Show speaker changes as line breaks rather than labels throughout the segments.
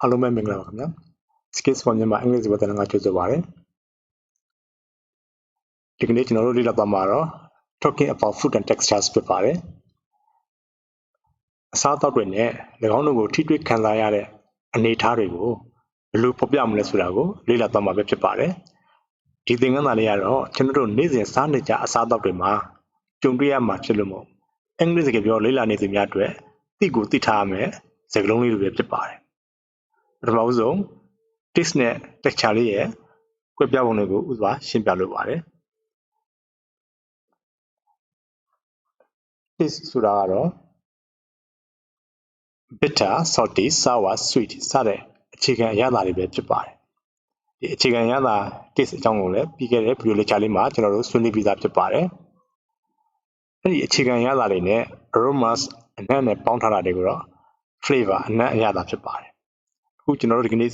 အားလုံးပဲမင်္ဂလာပါခင်ဗျာ Skills for Myanmar အင်္ဂလိပ်စကားသင်တန်းကကြိုဆိုပါရစေဒီကနေ့ကျွန်တော်တို့လေ့လာသွားမှာတော့ talking about food and textures ဖြစ်ပါတယ်အစားအသောက်တွေနဲ့၎င်းတို့ကိုထိတွေ့ခံစားရတဲ့အနေအထားတွေကိုဘယ်လိုဖော်ပြမလဲဆိုတာကိုလေ့လာသွားမှာပဲဖြစ်ပါတယ်ဒီသင်ခန်းစာလေးကတော့ကျွန်တော်တို့နေ့စဉ်စားနေကြအစားအသောက်တွေမှာကြုံတွေ့ရမှာဖြစ်လို့မို့အင်္ဂလိပ်စကားပြောလေ့လာနေသူများအတွက်သိကိုသိထားရမယ်စကားလုံးလေးတွေပဲဖြစ်ပါတယ်ပထမဆုံး taste နဲ့ texture လေးရဲ့ကွဲပြားပုံတွေကိုဥစွာရှင်းပြလိုပါတယ် taste ဆိုတာကတော့ bitter, salty, sour, sweet စတဲ့အခြေခံအရသာတွေပဲဖြစ်ပါတယ်ဒီအခြေခံအရသာ taste အကြောင်းကိုလည်းပြီးခဲ့တဲ့ video lecture လေးမှာကျွန်တော်တို့ဆွေးနွေးပြီးသားဖြစ်ပါတယ်အဲ့ဒီအခြေခံအရသာတွေနဲ့ aromas အနံ့နဲ့ပေါင်းထားတာတွေကိုတော့ flavor အနံ့အရသာဖြစ်ပါတယ်အခုကျွန်တော်တို့ဒီကနေ့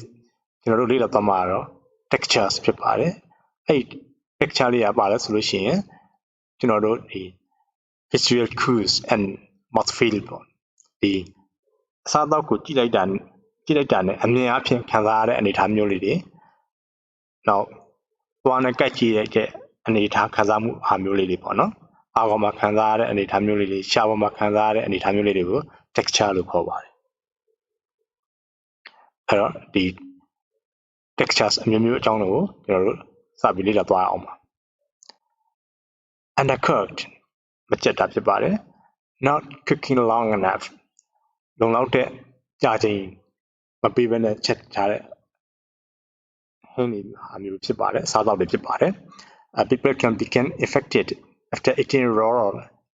ကျွန်တော်တို့လေ့လာသွားမှာတော့ textures ဖြစ်ပါတယ်အဲ့ဒီ texture လေးကပါလဲဆိုလို့ရှိရင်ကျွန်တော်တို့ဒီ visual cues and mouthfeel ပေါ့ဒီအစားအသောက်ကိုကြည့်လိုက်တာနဲ့အမြင်အဖြင့်ခံစားရတဲ့အနေအထားမျိုးလေးတွေနောက်သွားနဲ့ကိုက်ကြည့်လိုက်တဲ့အနေအထားခံစားမှုအားမျိုးလေးတွေပေါ့နော်အာခေါ်မှာခံစားရတဲ့အနေအထားမျိုးလေးတွေရှားပေါ်မှာခံစားရတဲ့အနေအထားမျိုးလေးတွေကို texture လို့ခေါ်ပါတယ်အဲ့တော့ဒီ textures အမျိုးမျိုးအကြောင်းတွေကိုကျွန်တော်တို့စပြီးလေ့လာသွားအောင်ပါ undercooked မကြက်တာဖြစ်ပါတယ် not cooking long enough လုံလောက်တဲ့ကြာချိန်မပေးဘဲနဲ့ချက်ထားတဲ့ဟင်းတွေအမျိုးဖြစ်ပါတယ်အစားအသောက်တွေဖြစ်ပါတယ် people can become affected after eating raw or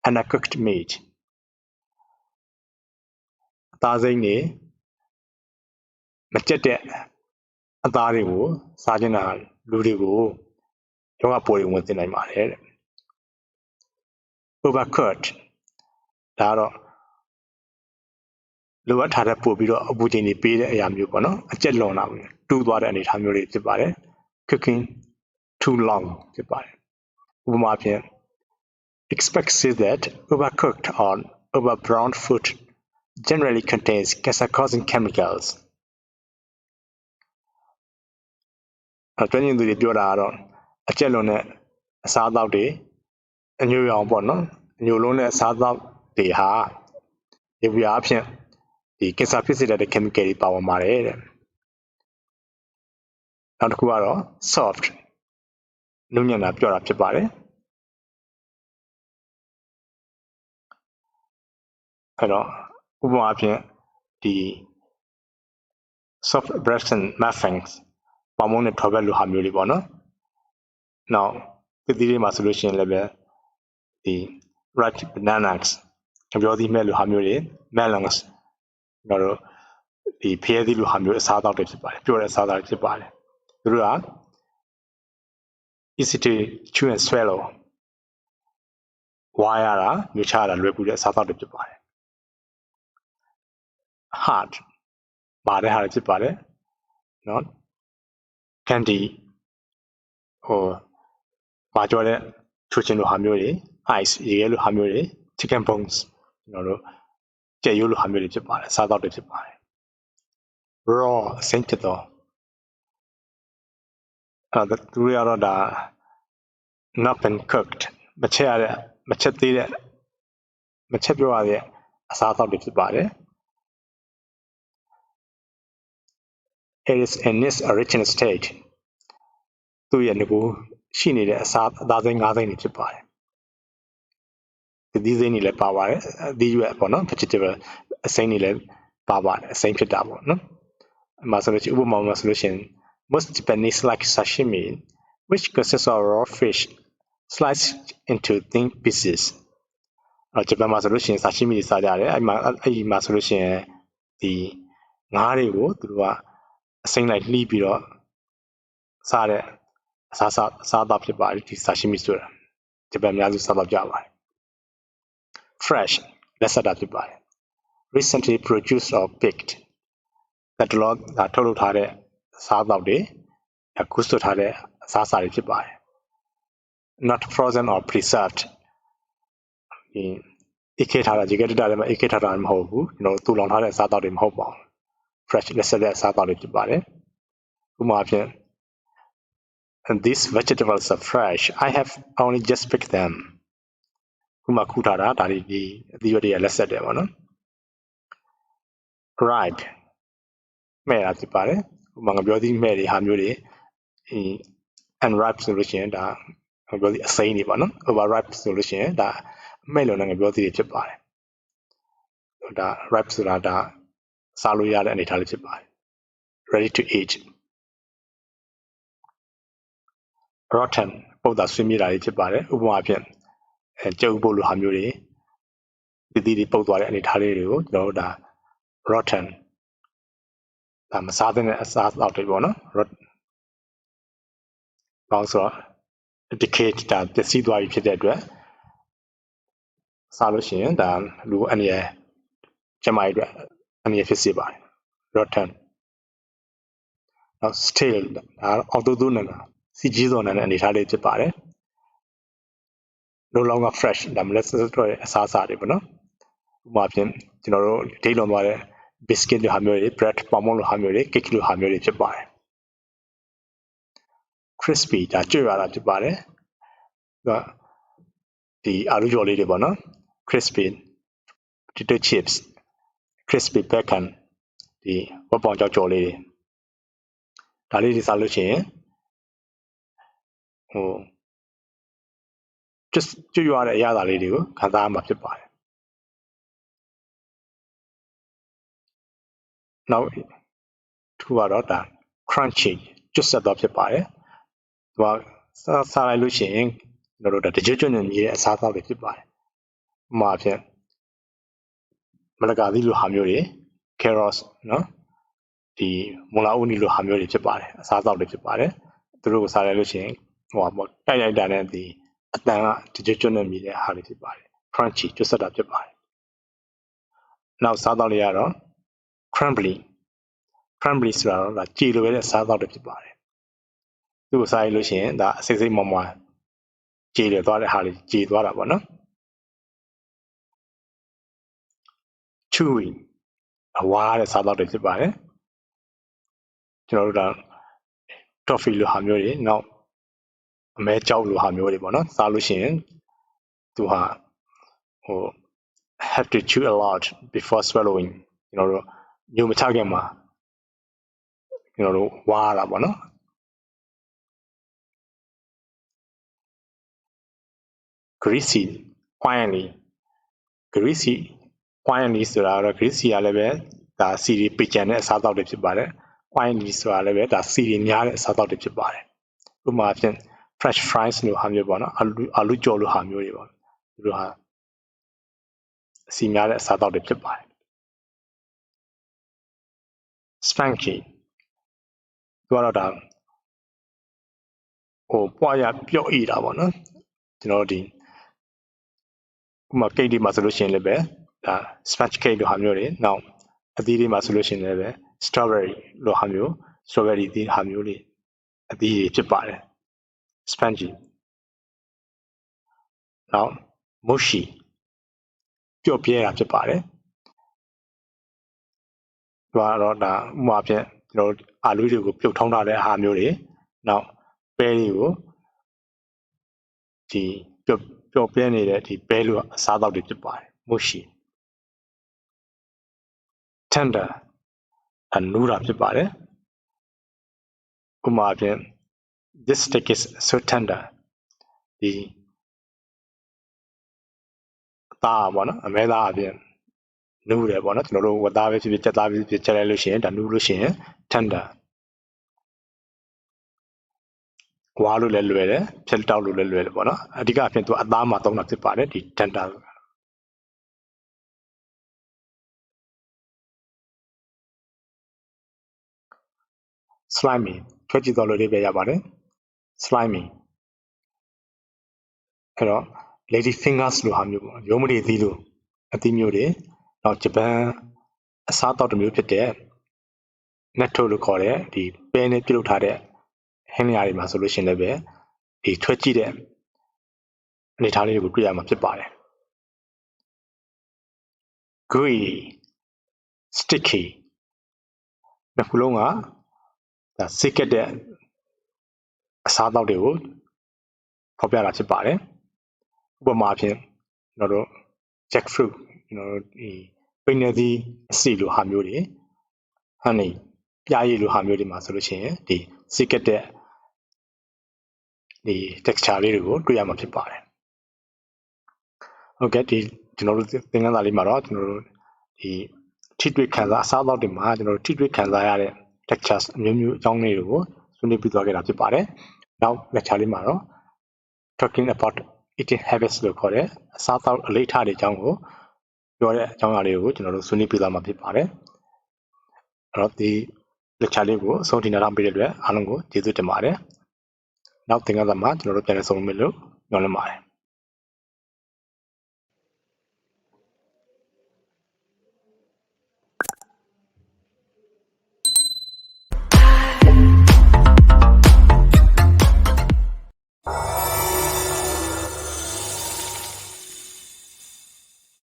undercooked meat အသားစိမ်းတွေမကြက်တဲ့အသားတွေကိုစားခြင်းတာလူတွေကိုရောဂါပိုးတွေဝင်သိနိုင်ပါတယ်တဲ့ overcooked ဒါကတော့လိုအပ်ထားတဲ့ပို့ပြီးတော့အပူချိန်တွေပေးတဲ့အရာမျိုးပေါ့နော်အကျက်လွန်တာမျိုးတူးသွားတဲ့အနေအထားမျိုးတွေဖြစ်ပါတယ် cooking too long ဖြစ်ပါတယ်ဥပမာဖြင့် experts say that overcooked or overbrowned food generally contains cancer-causing chemicals ကျွမ်းကျင်သူတွေပြောတာကတော့အကျက်လွန်တဲ့အစားအသောက်တွေအညိုရောင်ပေါ့နော်အညိုလုံးတဲ့အစားအသောက်တွေဟာဒီပြားအဖြစ်ဒီကင်ဆာဖြစ်စေတဲ့ chemical တွေပါဝင်ပါတယ်တဲ့နောက်တစ်ခုကတော့ soft နုညံ့တာပြောတာဖြစ်ပါတယ်အဲ့တော့ဥပမာအဖြစ်ဒီ soft breads and muffins ပေါင်မုံနဲ့ထော်ဘက်လိုဟာမျိုးလေးပေါ့နော်နောက်သစ်သီးတွေမှာဆိုလို့ရှိရင်လည်းပဲဒီ ripe bananas ပြောသီးမဲ့လိုဟာမျိုးတွေ melons ကျွန်တော်တို့ဒီဖျဲသီးလိုဟာမျိုးအစားအသောက်တွေဖြစ်ပါတယ်ပြောတဲ့အစားအသောက်တွေဖြစ်ပါတယ်သူတို့က easy to chew and swallow ဝါရတာမြချရတာလွယ်ကူတဲ့အစားအသောက်တွေဖြစ်ပါတယ် hard မာတဲ့ဟာတွေဖြစ်ပါတယ်နော် candy မာကြောတဲ့ချိုချင်လိုဟာမျိုးတွေ ice ရေခဲလိုဟာမျိုးတွေ chicken bones ကျွန်တော်တို့ကြက်ရိုးလိုဟာမျိုးတွေဖြစ်ပါတယ်အစားအသောက်တွေဖြစ်ပါတယ် raw အစိမ်းဖြစ်သောသူတွေကတော့ဒါ not been cooked မချက်ပြောရတဲ့အစားအသောက်တွေဖြစ်ပါတယ် it is in its original state သူ့ရဲ့ငကိုရှိနေတဲ့အသားစိမ်း၅စိမ်းတွေဖြစ်ပါတယ်ဒီစိမ်းတွေလည်းပါပါတယ်ဒီရွက်ပေါ့နော် vegetable အစိမ်းတွေလည်းပါပါတယ်အစိမ်းဖြစ်တာပေါ့နော်အမှဆိုလို့ဥပမာမှာဆိုလို့ရှိရင် most Japanese like sashimi which consists of raw fish sliced into thin pieces ဂျပန်မှာဆိုလို့ရှိရင် sashimi တွေစားကြတယ်အဲ့မှာဆိုလို့ရှိရင်ဒီငါးတွေကိုသူတို့ကအစိမ်းလိုက်လှီးပြီးတော့စားတဲ့အစားအသောက်ဖြစ်ပါတယ်ဒီ sashimi ဆိုတာဂျပန်အများစုစားတော့ကြပါတယ် fresh လက်ဆက်တာဖြစ်ပါတယ် recently produced or picked ဒါထုတ်လုပ်ထားတဲ့အစားအသောက်တွေအခုဆွတ်ထားတဲ့အစားအစာတွေဖြစ်ပါတယ် not frozen or preserved ဒီခေတ်ထားတာဒီကတည်းကလည်းခေတ်ထားတာမဟုတ်ဘူးကျွန်တော်တို့တူလောင်ထားတဲ့အစားအသောက်တွေမဟုတ်ပါဘူး fresh လက်ဆက်တဲ့အစားအသောက်တွေဖြစ်ပါတယ်ဥပမာဖြင့် and these vegetables are fresh I have only just picked them ဥပမာခုထားတာဒါတွေဒီအသီးရွက်တွေကလက်ဆက်တယ်ပေါ့နော် ripe မဲ့တာဖြစ်ပါတယ်ဥပမာငပြောသီးမဲ့တွေဟာမျိုးတွေunripe ဆိုလို့ရှိရင်ဒါငပြောသီးအစိမ်းတွေပေါ့နော် overripe ဆိုလို့ရှိရင်ဒါမဲ့လုံတဲ့ငပြောသီးတွေဖြစ်ပါတယ်ဒါ ripe ဆိုတာဒါစားလို့ရတဲ့အနေအထားလေးဖြစ်ပါတယ် ready to eat rotten ပုတ်တာဆွေးမြေ့တာတွေဖြစ်ပါတယ်ဥပမာဖြင့်ကြုတ်ပုတ်လိုဟာမျိုးတွေသီးတွေပုတ်သွားတဲ့အနေအထားလေးတွေကိုကျွန်တော်တို့ဒါ rotten ဒါမစားတဲ့အစားအသောက်တွေပေါ့နော်ဘာလို့ဆိုတော့ decade ဒါပျက်စီးသွားပြီဖြစ်တဲ့အတွက်စားလို့ရှိရင်ဒါလူအနေနဲ့ကျမကြီးအတွက်အနေနဲ့ဖြစ်စေပါတယ် rotten နောက် stale ဒါအောက်တိုတိုးနေတာစီကြီးစော်နေတဲ့အနေအထားလေးဖြစ်ပါတယ် no longer fresh ဒါမလက်စတော့တဲ့အစားအစာတွေပေါ့နော်ဥပမာဖြင့်ကျွန်တော်တို့ဒိတ်လွန်သွားတဲ့ biscuit လိုဟာမျိုးတွေ bread ပေါင်မုံလိုဟာမျိုးတွေ cake လိုဟာမျိုးတွေဖြစ်ပါတယ် crispy ဒါကြွရတာဖြစ်ပါတယ်ဒီအာလူကြော်လေးတွေပေါ့နော် crispy potato chips crispy bacon ဒီဝက်ပေါင်ကြောက်ကြော်လေးတွေဒါလေးတွေစားလို့ရှိရင်just ကြွရတဲ့အရာသားလေးတွေကိုခံစားရမှာဖြစ်ပါတယ်နောက်ထူကတော့ဒါ crunchy ကျွတ်ဆက်တော့ဖြစ်ပါတယ်သူကစားလိုက်လို့ရှိရင်ကျွန်တော်တို့ဒါတကြွကြွနဲ့မြည်တဲ့အစားအသောက်တွေဖြစ်ပါတယ်ဥပမာဖြင့်မလကာသီးလိုဟာမျိုးတွေ carrots နော်ဒီမွန်လာဦးနီလိုဟာမျိုးတွေဖြစ်ပါတယ်အစားအသောက်တွေဖြစ်ပါတယ်သူတို့ကိုစားလိုက်လို့ရှိရင်ဟိုပေါ့တိုက်ရိုက်တာနဲ့ဒီအတန်ကတကြွကြွနဲ့မြည်တဲ့ဟာတွေဖြစ်ပါတယ် crunchy ကျွတ်ဆက်တာဖြစ်ပါတယ်နောက်စားသောက်လေးကတော့ crumbly ဆိုတာတော့ဒါကြေလိုပဲတဲ့စားသောက်တွေဖြစ်ပါတယ်သူ့ကိုစားရလို့ရှိရင်ဒါအစိမ့်စိမ့်မွားမွားကြေတယ်သွားတဲ့ဟာလေးကြေသွားတာပေါ့နော် chewy အဝါတဲ့စားသောက်တွေဖြစ်ပါတယ်ကျွန်တော်တို့ဒါ toffee လိုဟာမျိုးတွေနောက်အမဲကြောက်လိုဟာမျိုးတွေပေါ့နော်စားလို့ရှိရင်သူဟာhave to chew a lot before swallowing ကျွန်တော်တို့ညိုမချခင်မှာကျွန်တော်တို့ဝါရတာပေါ့နော် greasy oily greasy oily ဆိုတာတော့ greasy ကလည်းပဲဒါစီရီပိကြံတဲ့အစားအသောက်တွေဖြစ်ပါတယ် oily ဆိုတာလည်းပဲဒါစီရီများတဲ့အစားအသောက်တွေဖြစ်ပါတယ်ဥပမာဖြင့် fresh fries လိုဟာမျိုးပေါ့နော်အာလူကြော်လိုဟာမျိုးတွေပေါ့သူတို့ဟာစီများတဲ့အစားအသောက်တွေဖြစ်ပါတယ် spanky သူကတော့ဒါပွားရပြော့ဤတာပေါ့နော်ကျွန်တော်ဒီဥပမာ cake တွေမှာဆိုလို့ရှိရင်လည်းပဲဒါ sponge cake လိုဟာမျိုးတွေနောက်အသီးတွေမှာဆိုလို့ရှိရင်လည်းပဲ strawberry လိုဟာမျိုး strawberry သီးဟာမျိုးတွေအသီးတွေဖြစ်ပါတယ် spongy နောက် mushy ပျော့ပြဲတာဖြစ်ပါတယ်ဒါတော့ဒါဥပမာဖြင့်ကျွန်တော်အာလူတွေကိုပြုတ်ထောင်းထားတဲ့ဟာမျိုးတွေနောက်ပဲတွေကိုဒီပျော့ပြဲနေတဲ့ဒီပဲလိုအစားအသောက်တွေဖြစ်ပါတယ် mushy tender အနူးတာဖြစ်ပါတယ်ဥပမာဖြင့် this steak is so tender ဒီသားပေါ့နော်အမဲသားအပြင်နူးတယ်ပေါ့နော်ကျွန်တော်တို့ဝတ်သားပဲဖြစ်ဖြစ်ကြက်သားပဲဖြစ်ဖြစ်ချက်လိုက်လို့ရှိရင်ဒါနူးလို့ရှိရင် tender ဝါလို့လည်းလွယ်တယ်ဖြတ်တောက်လို့လည်းလွယ်တယ်ပေါ့နော်အဓိကအဖြစ်သူအသားမှာသုံးတာဖြစ်ပါတယ်ဒီ tender slimy ထွက်ကြည့်တော်လို့လေးပဲရပါတယ် slimy အဲ့တော့ lady fingers လိုဟာမျိုးပေါ့ရုံးမတွေသီးလိုအသီးမျိုးတွေနောက်ဂျပန်အစားတောက်တစ်မျိုးဖြစ်တဲ့ netto လို့ခေါ်တဲ့ဒီပဲနဲ့ပြုတ်ထားတဲ့ဟင်းလျာတွေမှာဆိုလို့ရှိရင်လည်းပဲဒီထွက်ကြည့်တဲ့အနေအထားလေးတွေကိုတွေ့ရမှာဖြစ်ပါတယ် gooey sticky နှစ်ခုလုံးကဒါစိတ်ကက်တဲ့အစားအသောက်တွေကိုဖော်ပြတာဖြစ်ပါတယ်ဥပမာအဖြစ်ကျွန်တော်တို့ jackfruit ကျွန်တော်တို့ဒီပိနေသီးအစီလိုဟာမျိုးတွေ honey ပြားရည်လိုဟာမျိုးတွေမှာဆိုလို့ရှိရင်ဒီစိတ်ကက်တဲ့ဒီ texture လေးတွေကိုတွေ့ရမှာဖြစ်ပါတယ်ဟုတ်ကဲ့ဒီကျွန်တော်တို့သင်ခန်းစာလေးမှာတော့ကျွန်တော်တို့ဒီထိတွေ့ခံစားအစားအသောက်တွေမှာကျွန်တော်တို့ထိတွေ့ခံစားရတဲ့ textures အမျိုးမျိုးအကြောင်းလေးတွေကိုဆွေးနွေးပြသွားခဲ့တာဖြစ်ပါတယ်နောက် lecture လေးမှာတော့ talking about eating habits လို့ခေါ်တဲ့အစားအသောက်အလေးထားတွေအကြောင်းကိုပြောတဲ့အကြောင်းအရာလေးကိုကျွန်တော်တို့ဆွေးနွေးပြသွားမှာဖြစ်ပါတယ်အဲ့တော့ဒီ lecture လေးကိုအဆုံးထိနားထောင်ပေးတဲ့အတွက်အားလုံးကိုကျေးဇူးတင်ပါတယ်နောက်သင်ခန်းစာမှာကျွန်တော်တို့ပြန်လည်ဆုံတွေ့မယ်လို့ညွှန်လင့်ပါတယ်